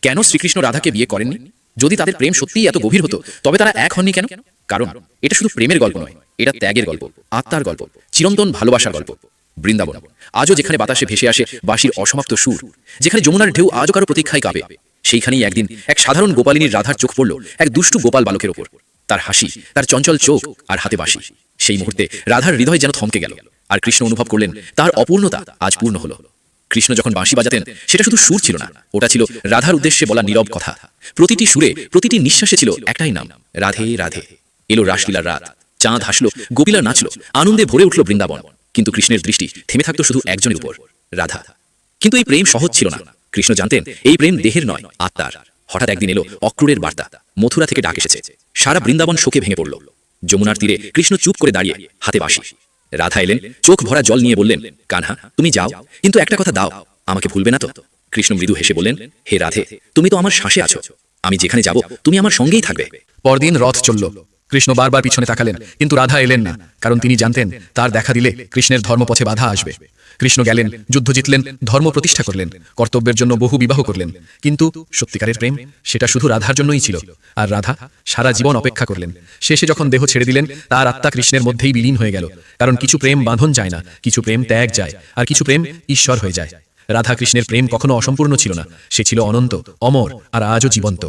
কেন শ্রীকৃষ্ণ রাধাকে বিয়ে করেননি? যদি তাদের প্রেম সত্যিই এত গভীর হতো তবে তারা এক হননি কেন? কারণ এটা শুধু প্রেমের গল্প নয়, এটা ত্যাগের গল্প, আত্মার গল্প, চিরন্তন ভালোবাসার গল্প। বৃন্দাবন আজও যেখানে বাতাসে ভেসে আসে বাঁশির অসমাপ্ত সুর, যেখানে যমুনার ঢেউ আজও কারো প্রতীক্ষায় কাঁপে, সেইখানেই একদিন এক সাধারণ গোপালিনীর রাধার চোখ পড়ল এক দুষ্টু গোপাল বালকের ওপর। তার হাসি, তার চঞ্চল চোখ আর হাতে বাঁশি। সেই মুহূর্তে রাধার হৃদয় যেন থমকে গেল, আর কৃষ্ণ অনুভব করলেন তার অপূর্ণতা আজ পূর্ণ হলো। কৃষ্ণ যখন বাঁশি বাজাতেন সেটা শুধু সুর ছিল না, ওটা ছিল রাধার উদ্দেশ্যে বলা নীরব কথা। প্রতিটি সুরে, প্রতিটি নিঃশ্বাসে ছিল একটাই নাম, রাধে রাধে। এলো রাসলীলার রাত, চাঁদ হাসলো, গোপীরা নাচলো, আনন্দে ভরে উঠল বৃন্দাবন। কিন্তু কৃষ্ণের দৃষ্টি থেমে থাকতো শুধু একজনের উপর, রাধা। কিন্তু এই প্রেম সহজ ছিল না। কৃষ্ণ জানতেন এই প্রেম দেহের নয়, আত্মার। হঠাৎ একদিন এলো অক্রূরের বার্তা, মথুরা থেকে ডাক এসেছে। সারা বৃন্দাবন শোকে ভেঙে পড়ল। যমুনার তীরে কৃষ্ণ চুপ করে দাঁড়িয়ে, হাতে বাঁশি। রাধা এলেন, চোখ ভরা জল নিয়ে বললেন, কানহা তুমি যাও, কিন্তু একটা কথা দাও, আমাকে ভুলবে না তো? কৃষ্ণ মৃদু হেসে বললেন, হে রাধে, তুমি তো আমার শ্বাসে আছো, আমি যেখানে যাব তুমি আমার সঙ্গেই থাকবে। পরদিন রথ চলল। কৃষ্ণ বারবার পিছনে তাকালেন, কিন্তু রাধা এলেন না, কারণ তিনি জানতেন তার দেখা দিলে কৃষ্ণের ধর্মপথে বাধা আসবে। কৃষ্ণ গেলেন, যুদ্ধ জিতলেন, ধর্ম প্রতিষ্ঠা করলেন, কর্তব্যের জন্য বহু বিবাহ করলেন। কিন্তু সত্যিকারের প্রেম সেটা শুধু রাধার জন্যই ছিল। আর রাধা সারা জীবন অপেক্ষা করলেন। শেষে যখন দেহ ছেড়ে দিলেন, তার আত্মা কৃষ্ণের মধ্যেই বিলীন হয়ে গেল। কারণ কিছু প্রেম বাঁধন যায় না, কিছু প্রেম ত্যাগ যায়, আর কিছু প্রেম ঈশ্বর হয়ে যায়। রাধা কৃষ্ণের প্রেম কখনো অসম্পূর্ণ ছিল না, সে ছিল অনন্ত, অমর আর আজও জীবন্ত।